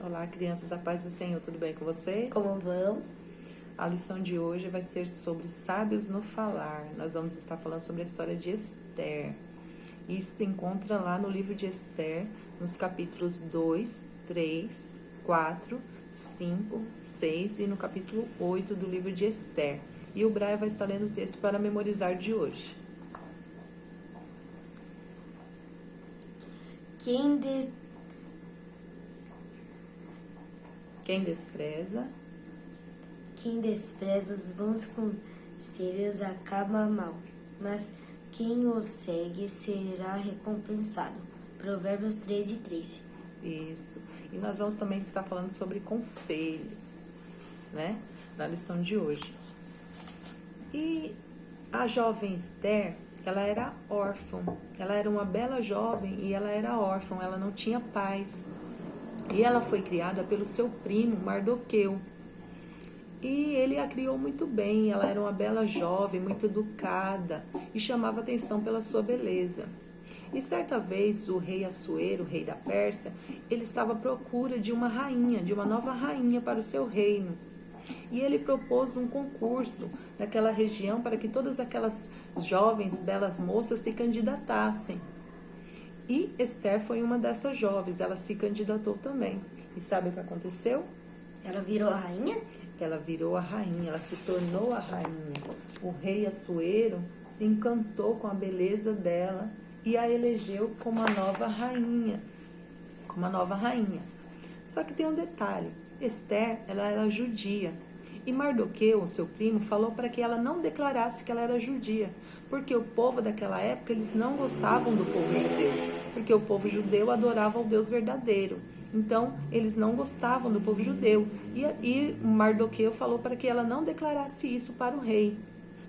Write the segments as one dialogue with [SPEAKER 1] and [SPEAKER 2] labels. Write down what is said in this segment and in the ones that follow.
[SPEAKER 1] Olá, crianças, a paz do Senhor, tudo bem com vocês?
[SPEAKER 2] Como vão?
[SPEAKER 1] A lição de hoje vai ser sobre sábios no falar. Nós vamos estar falando sobre a história de Esther. Isso se encontra lá no livro de Esther, nos capítulos 2, 3, 4, 5, 6 e no capítulo 8 do livro de Esther. E o Braia vai estar lendo o texto para memorizar de hoje.
[SPEAKER 2] Quem despreza os bons conselhos acaba mal, mas quem os segue será recompensado. Provérbios 13:3.
[SPEAKER 1] Isso. E nós vamos também estar falando sobre conselhos, né? Na lição de hoje. E a jovem Esther, ela era órfã. Ela era uma bela jovem e ela era órfã, ela não tinha pais. E ela foi criada pelo seu primo, Mardoqueu. E ele a criou muito bem, ela era uma bela jovem, muito educada e chamava atenção pela sua beleza. E certa vez o rei Assuero, o rei da Pérsia, ele estava à procura de uma rainha, de uma nova rainha para o seu reino. E ele propôs um concurso naquela região para que todas aquelas jovens, belas moças se candidatassem. E Esther foi uma dessas jovens, ela se candidatou também. E sabe o que aconteceu?
[SPEAKER 2] Ela virou a rainha?
[SPEAKER 1] Ela virou a rainha, ela se tornou a rainha. O rei Assuero se encantou com a beleza dela e a elegeu como a nova rainha. Como a nova rainha. Só que tem um detalhe, Esther, ela era judia. E Mardoqueu, seu primo, falou para que ela não declarasse que ela era judia, porque o povo daquela época, eles não gostavam do povo judeu, porque o povo judeu adorava o Deus verdadeiro. Então, eles não gostavam do povo judeu. E Mardoqueu falou para que ela não declarasse isso para o rei.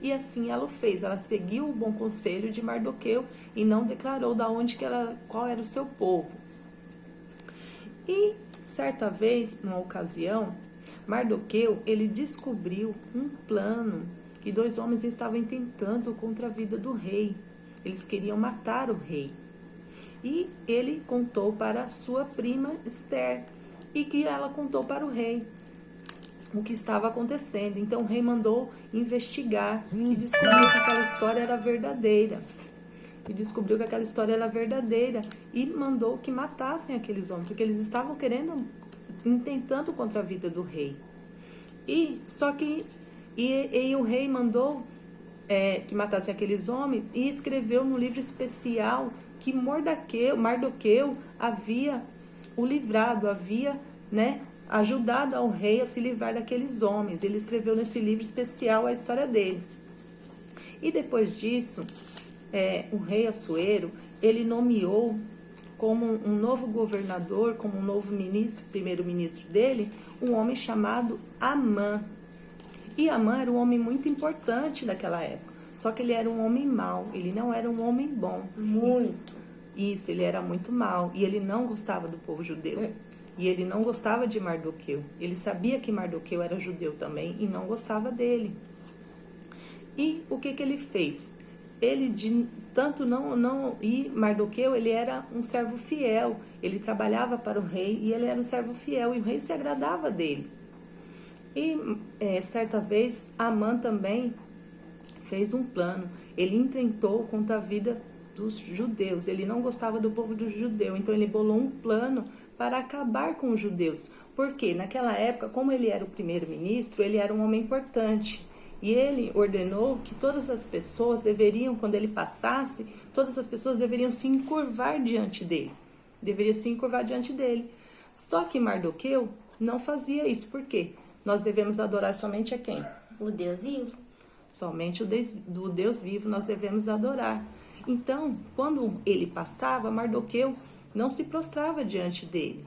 [SPEAKER 1] E assim ela o fez. Ela seguiu o bom conselho de Mardoqueu e não declarou qual era o seu povo. E certa vez, numa ocasião, Mardoqueu, ele descobriu um plano que dois homens estavam intentando contra a vida do rei. Eles queriam matar o rei. E ele contou para a sua prima Esther, e que ela contou para o rei o que estava acontecendo. Então o rei mandou investigar e descobriu que aquela história era verdadeira. E mandou que matassem aqueles homens, porque eles estavam intentando contra a vida do rei. E o rei mandou que matassem aqueles homens e escreveu no livro especial que Mardoqueu havia o livrado, havia, ajudado ao rei a se livrar daqueles homens. Ele escreveu nesse livro especial a história dele. E depois disso, o rei Assuero, ele nomeou como um novo governador, como um novo primeiro-ministro dele, um homem chamado Amã. E Amã era um homem muito importante daquela época. Só que ele era um homem mau, ele não era um homem bom.
[SPEAKER 2] Muito.
[SPEAKER 1] Isso, ele era muito mau. E ele não gostava do povo judeu. E ele não gostava de Mardoqueu. Ele sabia que Mardoqueu era judeu também e não gostava dele. E o que ele fez? E Mardoqueu, ele era um servo fiel. Ele trabalhava para o rei e ele era um servo fiel. E o rei se agradava dele. E certa vez, Amã também fez um plano. Ele intentou contra a vida dos judeus. Ele não gostava do povo do judeu. Então ele bolou um plano para acabar com os judeus. Porque naquela época, como ele era o primeiro-ministro, ele era um homem importante. E ele ordenou que todas as pessoas deveriam, quando ele passasse, todas as pessoas deveriam se encurvar diante dele. Só que Mardoqueu não fazia isso. Por quê? Nós devemos adorar somente a quem?
[SPEAKER 2] O Deus vivo.
[SPEAKER 1] Somente o Deus vivo nós devemos adorar. Então, quando ele passava, Mardoqueu não se prostrava diante dele.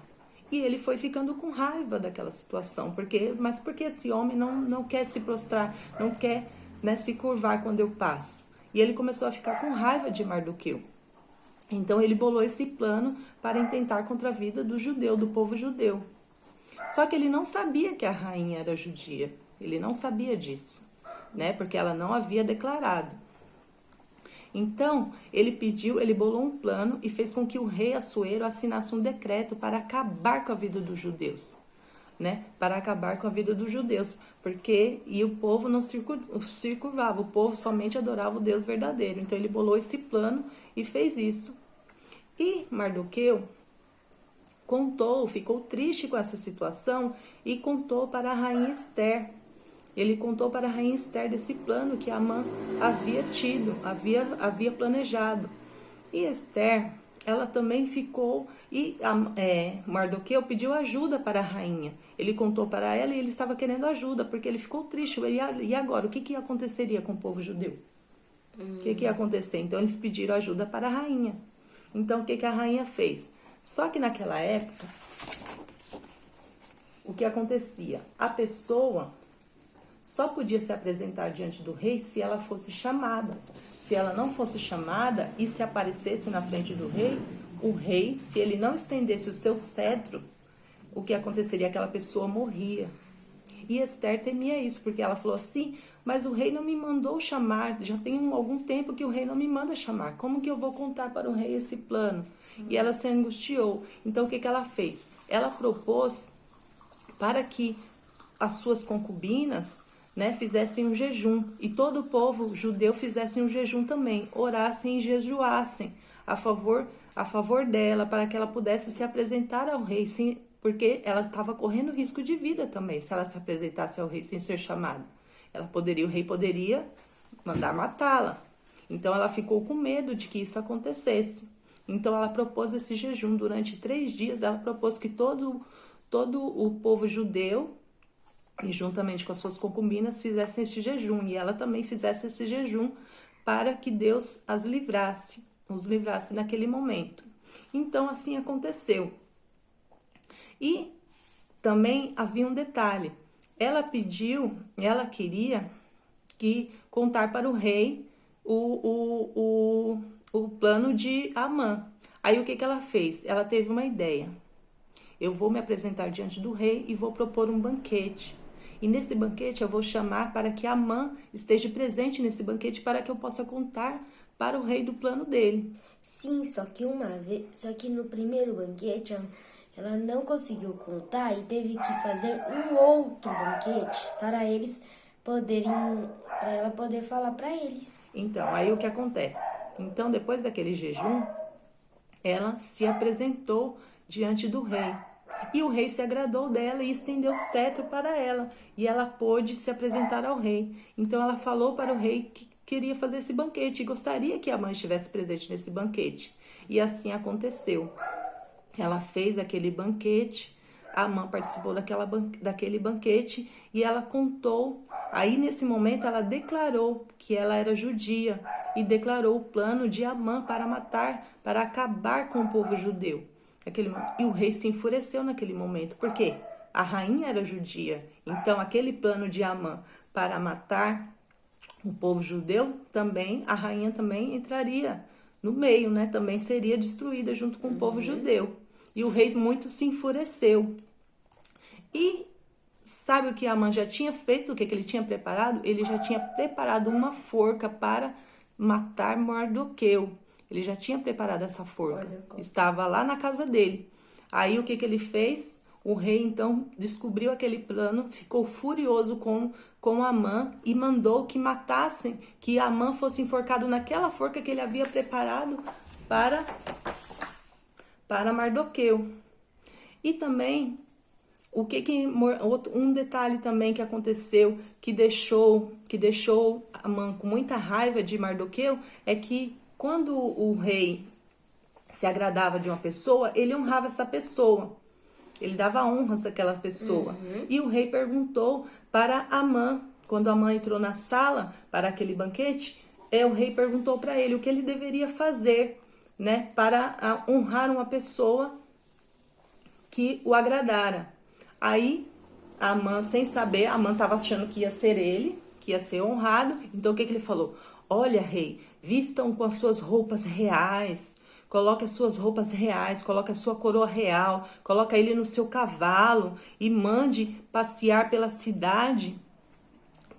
[SPEAKER 1] E ele foi ficando com raiva daquela situação. Mas por que esse homem não quer se prostrar, não quer se curvar quando eu passo? E ele começou a ficar com raiva de Mardoqueu. Então ele bolou esse plano para intentar contra a vida do povo judeu. Só que ele não sabia que a rainha era judia. Ele não sabia disso, porque ela não havia declarado. Então, ele bolou um plano e fez com que o rei Assuero assinasse um decreto para acabar com a vida dos judeus, né? Para acabar com a vida dos judeus, e o povo não se curvava, o povo somente adorava o Deus verdadeiro. Então, ele bolou esse plano e fez isso. E Mardoqueu ficou triste com essa situação e contou para a rainha Esther. Ele contou para a rainha Esther desse plano que Amã havia tido, havia planejado. E Esther, ela também ficou, Mardoqueu pediu ajuda para a rainha. Ele contou para ela e ele estava querendo ajuda, porque ele ficou triste. E agora, o que aconteceria com o povo judeu? O que ia acontecer? Então, eles pediram ajuda para a rainha. Então, o que a rainha fez? Só que naquela época, o que acontecia? A pessoa só podia se apresentar diante do rei se ela fosse chamada. Se ela não fosse chamada e se aparecesse na frente do rei, o rei, se ele não estendesse o seu cetro, o que aconteceria? Aquela pessoa morria. E Esther temia isso, porque ela falou assim, mas o rei não me mandou chamar, já tem algum tempo que o rei não me manda chamar, como que eu vou contar para o rei esse plano? E ela se angustiou. Então, o que ela fez? Ela propôs para que as suas concubinas, né, fizessem um jejum, e todo o povo judeu fizesse um jejum também, orassem e jejuassem a favor dela, para que ela pudesse se apresentar ao rei, sim, porque ela estava correndo risco de vida também, se ela se apresentasse ao rei sem ser chamada. O rei poderia mandar matá-la. Então ela ficou com medo de que isso acontecesse. Então ela propôs esse jejum durante 3 dias, ela propôs que todo o povo judeu, e juntamente com as suas concubinas, fizessem este jejum, e ela também fizesse esse jejum para que Deus os livrasse naquele momento. Então, assim aconteceu. E também havia um detalhe, ela queria contar para o rei o plano de Amã. Aí o que ela fez? Ela teve uma ideia. Eu vou me apresentar diante do rei e vou propor um banquete. E nesse banquete eu vou chamar para que Amã esteja presente nesse banquete para que eu possa contar para o rei do plano dele.
[SPEAKER 2] Sim, só que no primeiro banquete ela não conseguiu contar e teve que fazer um outro banquete para ela poder falar para eles.
[SPEAKER 1] Então, aí o que acontece? Então, depois daquele jejum, ela se apresentou diante do rei. E o rei se agradou dela e estendeu o cetro para ela. E ela pôde se apresentar ao rei. Então ela falou para o rei que queria fazer esse banquete e gostaria que Amã estivesse presente nesse banquete. E assim aconteceu. Ela fez aquele banquete, Amã participou daquele banquete e ela contou. Aí nesse momento ela declarou que ela era judia e declarou o plano de Amã para acabar com o povo judeu. E o rei se enfureceu naquele momento, porque a rainha era judia. Então, aquele plano de Amã para matar o povo judeu, também a rainha também entraria no meio, né? Também seria destruída junto com o povo judeu. E o rei muito se enfureceu. E sabe o que Amã já tinha feito? O que ele tinha preparado? Ele já tinha preparado uma forca para matar Mardoqueu. Ele já tinha preparado essa forca. Estava lá na casa dele. Aí o que ele fez? O rei então descobriu aquele plano, ficou furioso com Amã e mandou que matassem, que Amã fosse enforcado naquela forca que ele havia preparado para Mardoqueu. E também, um detalhe também que aconteceu, que deixou Amã com muita raiva de Mardoqueu, é que quando o rei se agradava de uma pessoa, ele honrava essa pessoa. Ele dava honras àquela pessoa. E o rei perguntou para Amã, quando Amã entrou na sala para aquele banquete, o rei perguntou para ele o que ele deveria fazer, né, para honrar uma pessoa que o agradara. Aí, Amã, sem saber, Amã estava achando que ia ser ele, que ia ser honrado. Então, o que ele falou? Olha, rei, vistam com as suas roupas reais, coloque as suas roupas reais, coloque a sua coroa real, coloque ele no seu cavalo e mande passear pela cidade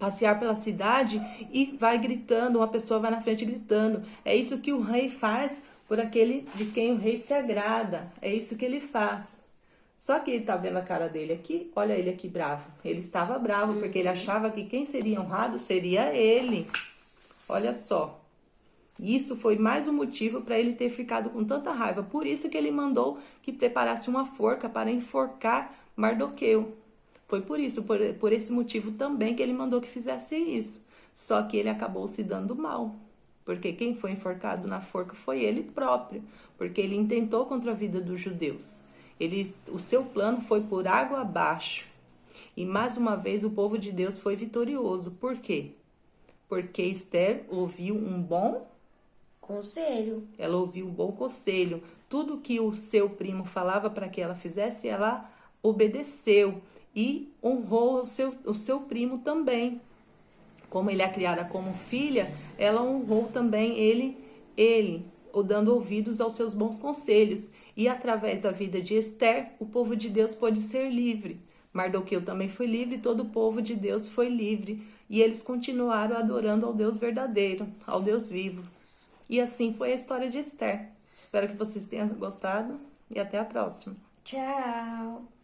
[SPEAKER 1] passear pela cidade e vai gritando, uma pessoa vai na frente gritando. É isso que o rei faz por aquele de quem o rei se agrada. É isso que ele faz. Só que ele tá vendo a cara dele aqui, olha ele aqui bravo. Ele estava bravo porque ele achava que quem seria honrado seria ele. Olha só. Isso foi mais um motivo para ele ter ficado com tanta raiva. Por isso que ele mandou que preparasse uma forca para enforcar Mardoqueu. Foi por isso, por esse motivo também que ele mandou que fizesse isso. Só que ele acabou se dando mal. Porque quem foi enforcado na forca foi ele próprio. Porque ele intentou contra a vida dos judeus. O seu plano foi por água abaixo. E mais uma vez o povo de Deus foi vitorioso. Por quê? Porque Esther ouviu um bom
[SPEAKER 2] conselho.
[SPEAKER 1] Ela ouviu um bom conselho. Tudo que o seu primo falava para que ela fizesse, ela obedeceu e honrou o seu primo também. Como ele a criara como filha, ela honrou também ele, dando ouvidos aos seus bons conselhos. E através da vida de Esther, o povo de Deus pôde ser livre. Mardoqueu também foi livre, todo o povo de Deus foi livre. E eles continuaram adorando ao Deus verdadeiro, ao Deus vivo. E assim foi a história de Esther. Espero que vocês tenham gostado e até a próxima.
[SPEAKER 2] Tchau!